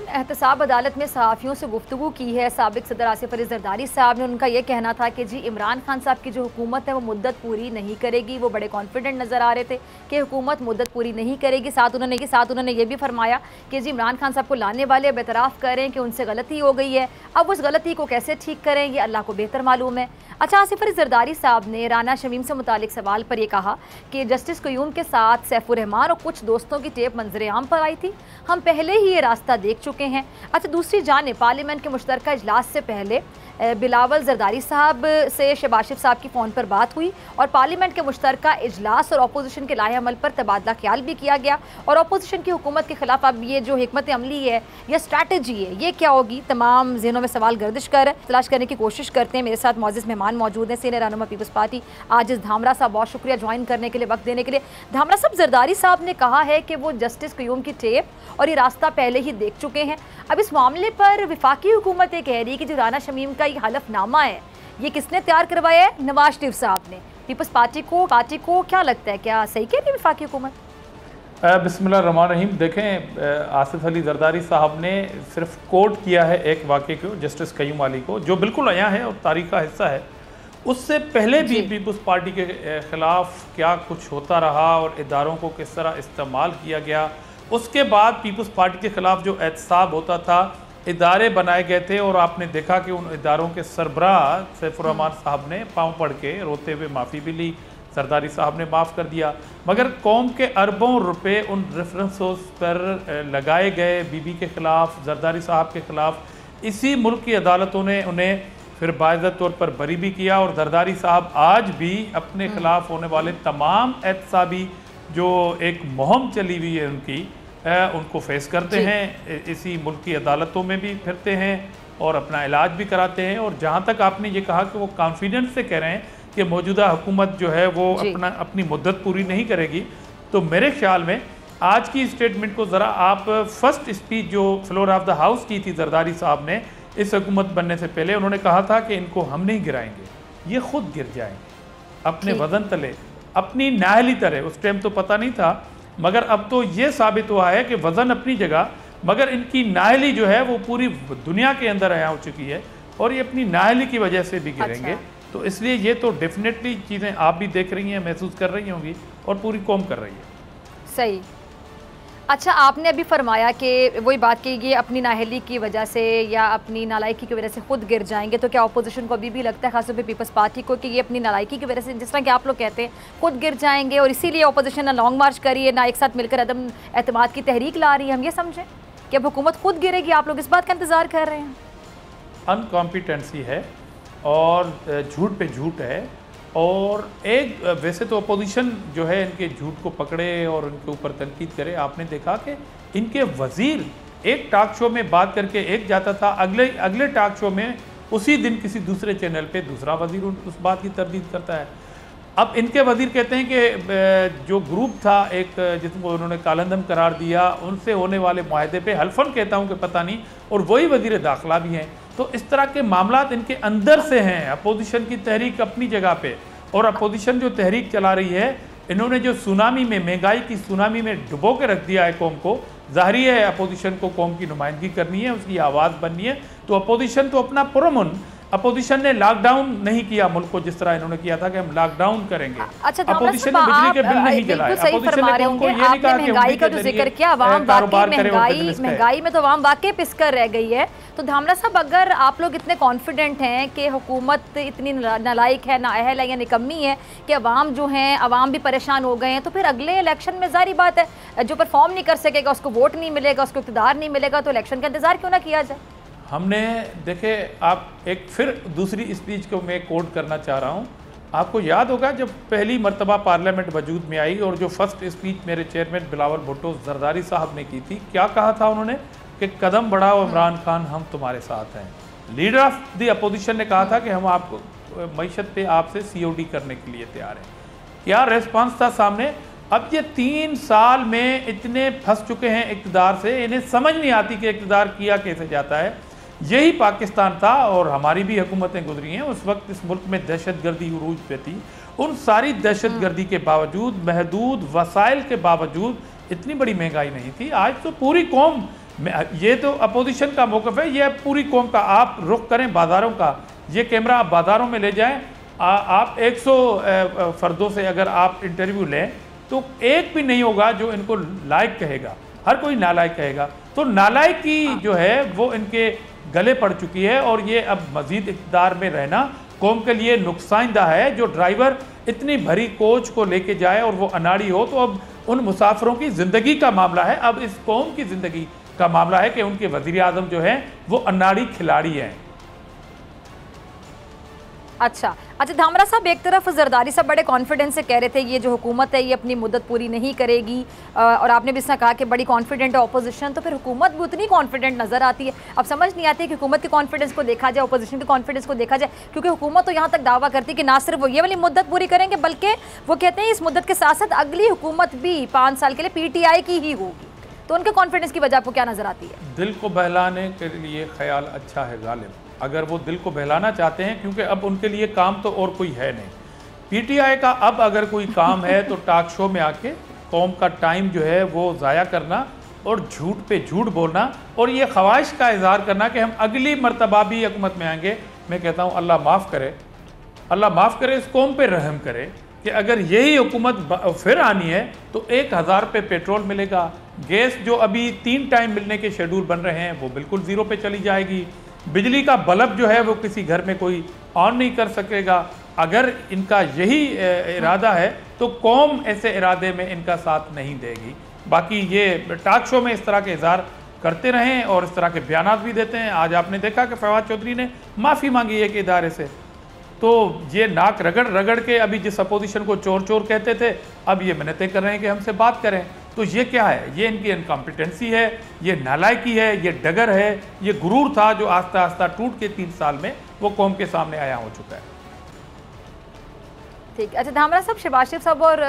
एहतसाब अदालत में सहाफ़ियों से गुफ्तगू की है। साबिक सदर आसिफ अली जरदारी साहब ने, उनका यह कहना था कि जी इमरान खान साहब की जो हुकूमत है वो मुद्दत पूरी नहीं करेगी। वो बड़े कॉन्फिडेंट नज़र आ रहे थे कि हुकूमत मुद्दत पूरी नहीं करेगी। साथ उन्होंने ये भी फरमाया कि जी इमरान खान साहब को लाने वाले बेतराफ़ करें कि उनसे गलती हो गई है, अब उस गलती को कैसे ठीक करें ये अल्लाह को बेहतर मालूम है। अच्छा, आसिफ अली जरदारी साहब ने राना शमीम से मुतालिक सवाल पर यह कहा कि जस्टिस क़य्यूम के साथ सैफुर रहमान और कुछ दोस्तों की टेप मंजर आम पर आई थी, हम पहले ही ये रास्ता देख चुके हैं। अच्छा, दूसरी जानिब पार्लियामेंट के मुश्तरका इजलास से पहले बिलावल जरदारी साहब से शहबाज शरीफ साहब की फ़ोन पर बात हुई और पार्लियामेंट के मुश्तरका इजलास और अपोजिशन के लाहे अमल पर तबादला ख्याल भी किया गया और अपोजिशन की हुकूमत के खिलाफ अब ये जो हिकमत अमली है या स्ट्रैटेजी है ये क्या होगी, तमाम ज़हनों में सवाल गर्दिश कर तलाश करने की कोशिश करते हैं। मेरे साथ मौजूद मेहमान मौजूद हैं, सीनियर रहनुमा पीपल्स पार्टी आजिज़ धामरा साहब, बहुत शुक्रिया ज्वाइन करने के लिए, वक्त देने के लिए। धामरा साहब, जरदारी साहब ने कहा है कि वो जस्टिस क़य्यूम की टेप और ये रास्ता पहले ही देख चुके हैं। अब इस मामले पर विफाकी हुकूमत ये कह रही है कि जो राना शमीम का ये हलफनामा है ये किसने तैयार करवाया है? नवाज शरीफ साहब ने। पीपल्स पार्टी को क्या लगता है, क्या सही कह रही है विफाकी हुकूमत? बिस्मिल्लाहिर्रहमानिर्रहीम। देखें, आसिफ अली जरदारी साहब ने सिर्फ कोट किया है एक वाक़े को, जस्टिस क़य्यूम वाली को, जो बिल्कुल आया है और तारीख़ का हिस्सा है। उससे पहले भी पीपल्स पार्टी के ख़िलाफ़ क्या कुछ होता रहा और इदारों को किस तरह इस्तेमाल किया गया, उसके बाद पीपल्स पार्टी के ख़िलाफ़ जो एहतसाब होता था, इदारे बनाए गए थे और आपने देखा कि उन इदारों के सरबराह सैफुर रहमान साहब ने पाँव पड़ के रोते हुए माफ़ी भी ली, जरदारी साहब ने माफ़ कर दिया। मगर कौम के अरबों रुपए उन रेफरेंसों पर लगाए गए बीबी के ख़िलाफ़, जरदारी साहब के ख़िलाफ़। इसी मुल्क की अदालतों ने उन्हें फिर बाइज़्ज़त तौर पर बरी भी किया और जरदारी साहब आज भी अपने ख़िलाफ़ होने वाले तमाम एहतसाबी जो एक मुहिम चली हुई है उनको फेस करते हैं, इसी मुल्क की अदालतों में भी फिरते हैं और अपना इलाज भी कराते हैं। और जहाँ तक आपने ये कहा कि वो कॉन्फिडेंस से कह रहे हैं कि मौजूदा हुकूमत जो है वो अपनी मुद्दत पूरी नहीं करेगी, तो मेरे ख्याल में आज की स्टेटमेंट को ज़रा आप फर्स्ट स्पीच जो फ्लोर ऑफ द हाउस की थी जरदारी साहब ने इस हुकूमत बनने से पहले, उन्होंने कहा था कि इनको हम नहीं गिराएंगे, ये खुद गिर जाएंगे अपने वजन तले, अपनी नाहली तरह। उस टाइम तो पता नहीं था, मगर अब तो ये साबित हुआ है कि वज़न अपनी जगह, मगर इनकी नाहली जो है वो पूरी दुनिया के अंदर आया हो चुकी है और ये अपनी नाहली की वजह से भी गिरेंगे। अच्छा। तो इसलिए ये तो डेफिनेटली चीज़ें आप भी देख रही हैं, महसूस कर रही होंगी और पूरी कौम कर रही है। सही। अच्छा, आपने अभी फरमाया कि वही बात की ये अपनी नाहली की वजह से या अपनी नालायकी की वजह से खुद गिर जाएंगे, तो क्या अपोजिशन को अभी भी लगता है, खासतौर पे पीपल्स पार्टी को, कि ये अपनी नालायकी की वजह से, जिस तरह कि आप लोग कहते हैं, खुद गिर जाएंगे और इसीलिए अपोजिशन ना लॉन्ग मार्च करिए ना एक साथ मिलकर अदम एतमाद की तहरीक ला रही है? हम ये समझें कि अब हुकूमत खुद गिरेगी, आप लोग इस बात का इंतज़ार कर रहे हैं? अनकॉम्पिटेंसी है और झूठ पे झूठ है। और एक वैसे तो अपोजिशन जो है इनके झूठ को पकड़े और इनके ऊपर तनकीद करे। आपने देखा कि इनके वज़ीर एक टॉक शो में बात करके एक जाता था, अगले टॉक शो में उसी दिन किसी दूसरे चैनल पे दूसरा वज़ीर उस बात की तरदीद करता है। अब इनके वज़ीर कहते हैं कि जो ग्रुप था एक जिसको उन्होंने कालंदम करार दिया, उनसे होने वाले मुआहदे पे हल्फन कहता हूँ कि पता नहीं, और वही वज़ीर दाखिला भी हैं। तो इस तरह के मामलात इनके अंदर से हैं। अपोजिशन की तहरीक अपनी जगह पे, और अपोजिशन जो तहरीक चला रही है, इन्होंने जो सुनामी में, महंगाई की सुनामी में डुबो के रख दिया है कौम को। ज़ाहिर है अपोजिशन को कौम की नुमाइंदगी करनी है, उसकी आवाज़ बननी है, तो अपोजिशन तो अपना पुरअमन, अपोजिशन ने लॉकडाउन नहीं किया मुल्क को जिस तरह इन्होंने किया था कि हम लॉकडाउन करेंगे। अच्छा, अपोजिशन ने बिजली के बिल नहीं जलाए, अपोजिशन ने कौम को ये नहीं कहा कि महंगाई का जो जिक्र किया, अवाम महंगाई में तो अवाम वाकई पिसकर रह गई है। तो धामरा साहब, अगर आप लोग इतने कॉन्फिडेंट हैं कि हुकूमत इतनी नालायक है, नाअहल है या निकम्मी है कि अवाम जो हैं, अवाम भी परेशान हो गए हैं, तो फिर अगले इलेक्शन में ज़ाहिर बात है जो परफॉर्म नहीं कर सकेगा उसको वोट नहीं मिलेगा, उसको इक़्तिदार नहीं मिलेगा, तो इलेक्शन का इंतज़ार क्यों ना किया जाए? हमने देखे, आप एक फिर दूसरी स्पीच को मैं कोट करना चाह रहा हूँ। आपको याद होगा जब पहली मरतबा पार्लियामेंट वजूद में आई और जो फर्स्ट स्पीच मेरे चेयरमैन बिलावल भुट्टो जरदारी साहब ने की थी, क्या कहा था उन्होंने कि कदम बढ़ाओ इमरान खान, हम तुम्हारे साथ हैं। लीडर ऑफ द अपोजिशन ने कहा था कि हम आपको मईशत पे आपसे COD करने के लिए तैयार हैं। क्या रेस्पॉन्स था सामने? अब ये 3 साल में इतने फंस चुके हैं इक़्तिदार से, इन्हें समझ नहीं आती कि इक़्तिदार किया कैसे जाता है। यही पाकिस्तान था और हमारी भी हुकूमतें गुजरी हैं। उस वक्त इस मुल्क में दहशतगर्दी उरूज पे थी। उन सारी दहशतगर्दी के बावजूद, महदूद वसाइल के बावजूद इतनी बड़ी महंगाई नहीं थी। आज तो पूरी कौम ये तो अपोजिशन का मौक़िफ़ है, ये पूरी कौम का। आप रुख करें बाज़ारों का, ये कैमरा आप बाज़ारों में ले जाएं, आप 100 फ़र्दों से अगर आप इंटरव्यू लें तो एक भी नहीं होगा जो इनको लायक कहेगा, हर कोई नालायक कहेगा। तो नालायक की जो है वो इनके गले पड़ चुकी है, और ये अब मज़ीद इक़्तिदार में रहना कौम के लिए नुकसानदा है। जो ड्राइवर इतनी भरी कोच को लेके जाए और वो अनाड़ी हो, तो अब उन मुसाफिरों की ज़िंदगी का मामला है, अब इस कौम की ज़िंदगी का मामला है कि उनके वज़ीर आज़म जो हैं वो अनाड़ी खिलाड़ी हैं। अच्छा, धामरा साहब, एक तरफ जरदारी साहब बड़े कॉन्फिडेंस से कह रहे थे ये जो हुकूमत है ये अपनी मुद्दत पूरी नहीं करेगी, और आपने भी इसमें कहा कि बड़ी कॉन्फिडेंट है ऑपोजिशन, तो फिर हुकूमत भी उतनी कॉन्फिडेंट नज़र आती है। अब समझ नहीं आती कि हुकूमत के कॉन्फिडेंस को देखा जाए, ऑपोजिशन के कॉन्फिडेंस को देखा जाए, क्योंकि हुकूमत तो यहाँ तक दावा करती है कि ना सिर्फ वो ये वाली मुद्दत पूरी करेंगे, बल्कि वो कहते हैं इस मुद्दत के साथ साथ अगली हुकूमत भी 5 साल के लिए PTI की ही होगी। तो उनके कॉन्फिडेंस की वजह आपको क्या नज़र आती है? दिल को बहलाने के लिए ख्याल अच्छा है गालिब, अगर वो दिल को बहलाना चाहते हैं, क्योंकि अब उनके लिए काम तो और कोई है नहीं। PTI का अब अगर कोई काम है तो टॉक शो में आके कौम का टाइम जो है वो ज़ाया करना और झूठ पे झूठ बोलना, और ये ख्वाहिश का इज़हार करना कि हम अगली मरतबा भी हुकूमत में आएंगे। मैं कहता हूँ अल्लाह माफ़ करे, अल्लाह माफ़ करे, इस कौम पे रहम करे कि अगर यही हुकूमत फिर आनी है तो 1000 रुपये पेट्रोल मिलेगा, गैस जो अभी 3 टाइम मिलने के शेड्यूल बन रहे हैं वो बिल्कुल ज़ीरो पे चली जाएगी, बिजली का बल्ब जो है वो किसी घर में कोई ऑन नहीं कर सकेगा। अगर इनका यही इरादा है तो कौम ऐसे इरादे में इनका साथ नहीं देगी। बाकी ये टॉक शो में इस तरह के इज़हार करते रहें और इस तरह के बयानात भी देते हैं। आज आपने देखा कि फवाद चौधरी ने माफ़ी मांगी है कि इदारे से, तो ये नाक रगड़ रगड़ के अभी जिस अपोजिशन को चोर चोर कहते थे, अब ये मिन्नतें कर रहे हैं कि हमसे बात करें। तो ये क्या है? ये इनकी इनकॉम्पिटेंसी है, ये नालायकी है, ये डगर है, ये गुरूर था जो आस्ता आस्ता टूट के 3 साल में वो कौम के सामने आया हो चुका है। ठीक। अच्छा धामरा साहब, शहबाज शरीफ साहब और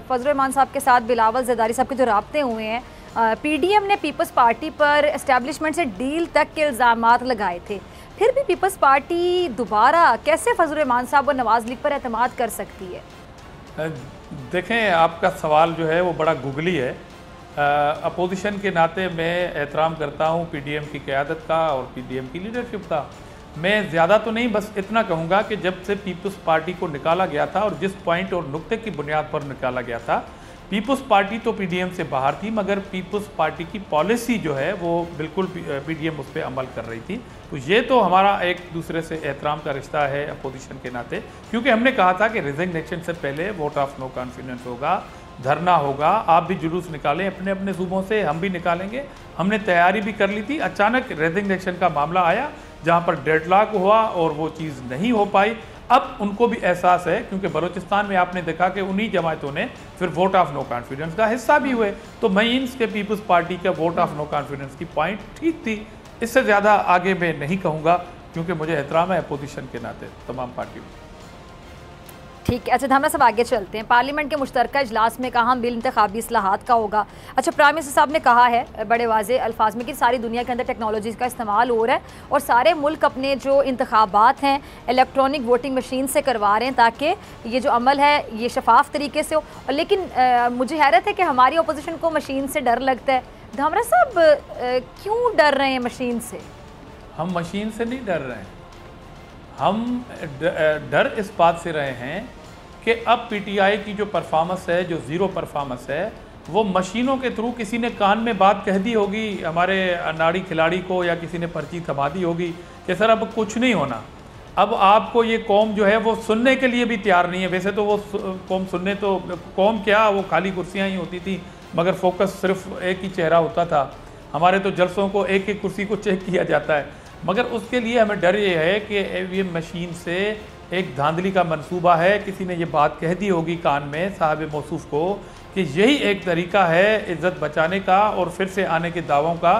फजल रहमान साहब के साथ बिलावल जरदारी साहब के जो राब्ते हुए हैं, PDM ने पीपल्स पार्टी पर एस्टेब्लिशमेंट से डील तक के इल्ज़ामात लगाए थे, फिर भी पीपल्स पार्टी दोबारा कैसे फजल रहमान साहब और नवाज़ लीग पर एतमाद कर सकती है? देखें, आपका सवाल जो है वो बड़ा गुगली है। अपोजिशन के नाते मैं एहतराम करता हूँ PDM की क़यादत का और PDM की लीडरशिप का। मैं ज़्यादा तो नहीं, बस इतना कहूँगा कि जब से पीपल्स पार्टी को निकाला गया था और जिस पॉइंट और नुक्ते की बुनियाद पर निकाला गया था, पीपल्स पार्टी तो PDM से बाहर थी, मगर पीपल्स पार्टी की पॉलिसी जो है वो बिल्कुल PDM उस पर अमल कर रही थी। तो ये तो हमारा एक दूसरे से एहतराम का रिश्ता है अपोजिशन के नाते, क्योंकि हमने कहा था कि रिजिग्नेशन से पहले वोट ऑफ नो कॉन्फिडेंस होगा, धरना होगा, आप भी जुलूस निकालें अपने अपने सूबों से, हम भी निकालेंगे। हमने तैयारी भी कर ली थी। अचानक रेजिग्नेशन का मामला आया जहाँ पर डेडलॉक हुआ और वो चीज़ नहीं हो पाई। अब उनको भी एहसास है, क्योंकि बलूचिस्तान में आपने देखा कि उन्हीं जमातों ने फिर वोट ऑफ नो कॉन्फिडेंस का हिस्सा भी हुए। तो मेंस के पीपल्स पार्टी का वोट ऑफ नो कॉन्फिडेंस की पॉइंट ठीक थी। इससे ज़्यादा आगे मैं नहीं कहूँगा, क्योंकि मुझे एहतराम है अपोजिशन के नाते तमाम पार्टियों। ठीक है। अच्छा धामरा साहब, आगे चलते हैं। पार्लियामेंट के मुश्तरका इजलास में कहा बिल इंतखाबी इस्लाहात का होगा। अच्छा, प्राइम मिनिस्टर साहब ने कहा है बड़े वाज़े अल्फाज में कि सारी दुनिया के अंदर टेक्नोलॉजी का इस्तेमाल हो रहा है और सारे मुल्क अपने जो इंतखाबात हैं इलेक्ट्रॉनिक वोटिंग मशीन से करवा रहे हैं, ताकि ये जो अमल है ये शफाफ तरीके से हो। लेकिन मुझे हैरत है कि हमारी अपोजिशन को मशीन से डर लगता है। धामरा साहब, क्यों डर रहे हैं मशीन से? हम मशीन से नहीं डर रहे हैं, हम डर इस बात से रहे हैं कि अब PTI की जो परफॉर्मेंस है, जो ज़ीरो परफॉर्मेंस है, वो मशीनों के थ्रू किसी ने कान में बात कह दी होगी हमारे अनाड़ी खिलाड़ी को, या किसी ने पर्ची थमा दी होगी कि सर अब कुछ नहीं होना। अब आपको ये कौम जो है वो सुनने के लिए भी तैयार नहीं है। वैसे तो वो कौम सुनने, तो कौम क्या, वो खाली कुर्सियाँ ही होती थी, मगर फोकस सिर्फ एक ही चेहरा होता था। हमारे तो जलसों को एक एक कुर्सी को चेक किया जाता है, मगर उसके लिए हमें डर ये है कि ये मशीन से एक धांधली का मंसूबा है। किसी ने ये बात कह दी होगी कान में साहब मौसूफ को कि यही एक तरीका है इज़्ज़त बचाने का और फिर से आने के दावों का।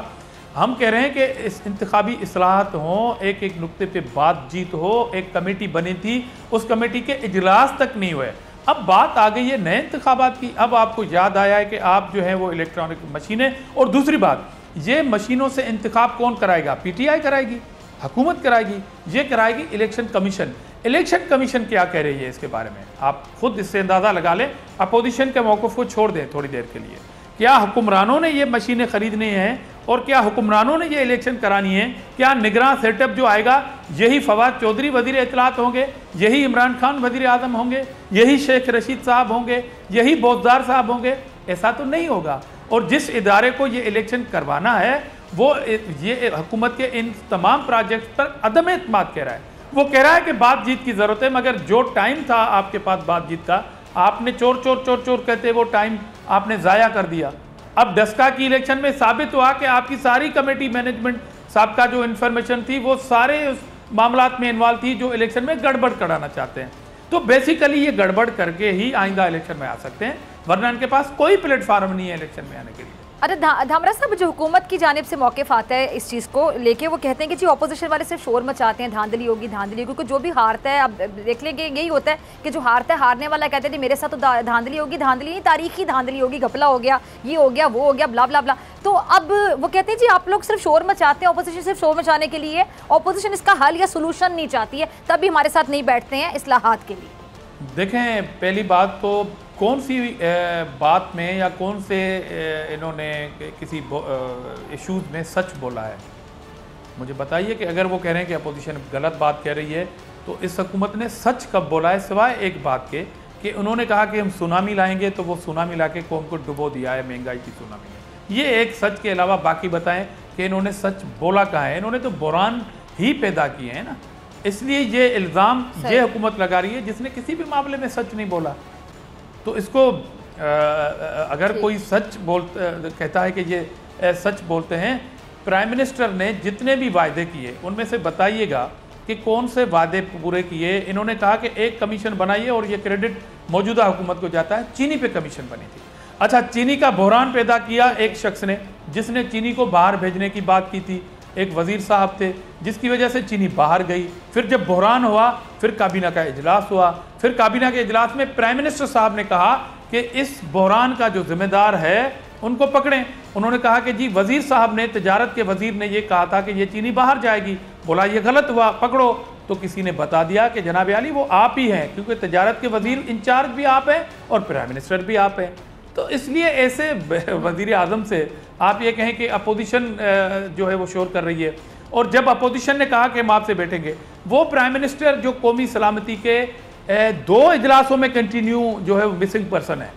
हम कह रहे हैं कि इस इंतखाबी इस्लाहात हों, एक एक नुक्ते पे बातचीत हो। एक कमेटी बनी थी, उस कमेटी के इजलास तक नहीं हुए। अब बात आ गई है नए इंतखाबात की। अब आपको याद आया है कि आप जो है वो इलेक्ट्रॉनिक मशीनें, और दूसरी बात, ये मशीनों से इंतखाब कौन कराएगा? PTI कराएगी, हुकूमत कराएगी, ये कराएगी इलेक्शन कमीशन। इलेक्शन कमीशन क्या कह रही है इसके बारे में आप खुद इससे अंदाज़ा लगा लें। अपोजिशन के मौक़िफ़ को छोड़ दें थोड़ी देर के लिए। क्या हुक्मरानों ने ये मशीनें ख़रीदनी हैं और क्या हुक्मरानों ने ये इलेक्शन करानी है? क्या निगरान सेटअप जो आएगा यही फवाद चौधरी वज़ीर इत्तलात होंगे, यही इमरान खान वज़ीर आज़म होंगे, यही शेख रशीद साहब होंगे, यही बोजदार साहब होंगे? ऐसा तो नहीं होगा। और जिस इदारे को ये इलेक्शन करवाना है वो ये हुकूमत के इन तमाम प्रोजेक्ट पर अदम एतमाद कह रहा है। वो कह रहा है कि बातचीत की ज़रूरत है, मगर जो टाइम था आपके पास बातचीत का, आपने चोर चोर चोर चोर कहते वो टाइम आपने ज़ाया कर दिया। अब डस्का की इलेक्शन में साबित हुआ कि आपकी सारी कमेटी मैनेजमेंट साहब का जो इन्फॉर्मेशन थी वो सारे उस मामलात में इन्वॉल्व थी जो इलेक्शन में गड़बड़ कराना चाहते हैं। तो बेसिकली ये गड़बड़ करके ही आइंदा इलेक्शन में आ सकते हैं, वरना इनके पास कोई प्लेटफार्म नहीं है इलेक्शन में आने के लिए। अरे धामरा साहब, जो हुकूमत की जानिब से मौक़िफ़ आता है इस चीज़ को लेके, वो कहते हैं कि जी ऑपोजिशन वाले सिर्फ शोर मचाते हैं, धांधली होगी धांधली होगी, क्योंकि जो भी हारता है, अब देख लेंगे यही होता है कि जो हारता है, हारने वाला कहते हैं मेरे साथ तो धांधली होगी, धांधली नहीं तारीखी धांधली होगी, घपला हो गया, ये हो गया, वो हो गया, ब्ला ब्ला ब्ला। तो अब वो कहते हैं जी आप लोग सिर्फ शोर मचाते हैं, ऑपोजिशन सिर्फ शोर मचाने के लिए, ऑपोजिशन इसका हल या सोल्यूशन नहीं चाहती है, तब भी हमारे साथ नहीं बैठते हैं इस्लाहात के लिए। देखें, पहली बात तो कौन सी बात में या कौन से इन्होंने किसी इश्यूज़ में सच बोला है, मुझे बताइए। कि अगर वो कह रहे हैं कि अपोजिशन गलत बात कह रही है तो इस हुकूमत ने सच कब बोला है, सिवाय एक बात के कि उन्होंने कहा कि हम सुनामी लाएंगे, तो वो सुनामी ला के कौम को डुबो दिया है महंगाई की सुनामी में। ये एक सच के अलावा बाकी बताएं कि इन्होंने सच बोला कहाँ है? इन्होंने तो बुरान ही पैदा किए हैं ना, इसलिए ये इल्ज़ाम ये हुकूमत लगा रही है जिसने किसी भी मामले में सच नहीं बोला। तो इसको अगर कोई सच कहता है कि ये सच बोलते हैं, प्राइम मिनिस्टर ने जितने भी वायदे किए उनमें से बताइएगा कि कौन से वादे पूरे किए। इन्होंने कहा कि एक कमीशन बनाइए और ये क्रेडिट मौजूदा हुकूमत को जाता है। चीनी पे कमीशन बनी थी। अच्छा, चीनी का बहरान पैदा किया एक शख्स ने, जिसने चीनी को बाहर भेजने की बात की थी। एक वज़ीर साहब थे जिसकी वजह से चीनी बाहर गई। फिर जब बहरान हुआ, फिर काबीना का इजलास हुआ। फिर काबीना के इजलास में प्राइम मिनिस्टर साहब ने कहा कि इस बहरान का जो जिम्मेदार है उनको पकड़ें। उन्होंने कहा कि जी वज़ीर साहब ने, तजारत के वज़ीर ने ये कहा था कि ये चीनी बाहर जाएगी। बोला ये गलत हुआ, पकड़ो। तो किसी ने बता दिया कि जनाब आली वो आप ही हैं, क्योंकि तजारत के वज़ीर इंचार्ज भी आप हैं और प्राइम मिनिस्टर भी आप हैं। तो इसलिए ऐसे वज़ीर आज़म से आप ये कहें कि अपोजिशन जो है वो शोर कर रही है। और जब अपोजिशन ने कहा कि हम आपसे बैठेंगे, वो प्राइम मिनिस्टर जो कौमी सलामती के 2 इजलासों में कंटिन्यू जो है मिसिंग पर्सन है।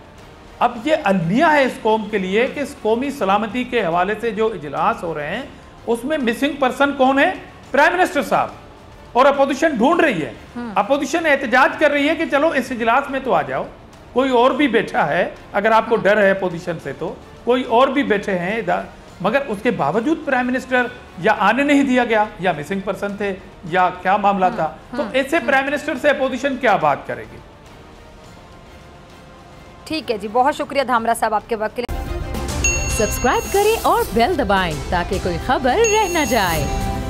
अब ये अलमिया है इस कौम के लिए कि इस कौमी सलामती के हवाले से जो इजलास हो रहे हैं उसमें मिसिंग पर्सन कौन है? प्राइम मिनिस्टर साहब। और अपोजिशन ढूंढ रही है, अपोजिशन एहतजाज कर रही है कि चलो इस इजलास में तो आ जाओ, कोई और भी बैठा है। अगर आपको डर है अपोजिशन से तो कोई और भी बैठे हैं, मगर उसके बावजूद प्राइम मिनिस्टर या आने नहीं दिया गया, या मिसिंग पर्सन थे, या क्या मामला था। तो ऐसे प्राइम मिनिस्टर से अपोजिशन क्या बात करेगी? ठीक है जी, बहुत शुक्रिया धामरा साहब आपके वक्त के लिए। सब्सक्राइब करें और बेल दबाएं ताकि कोई खबर रह न जाए।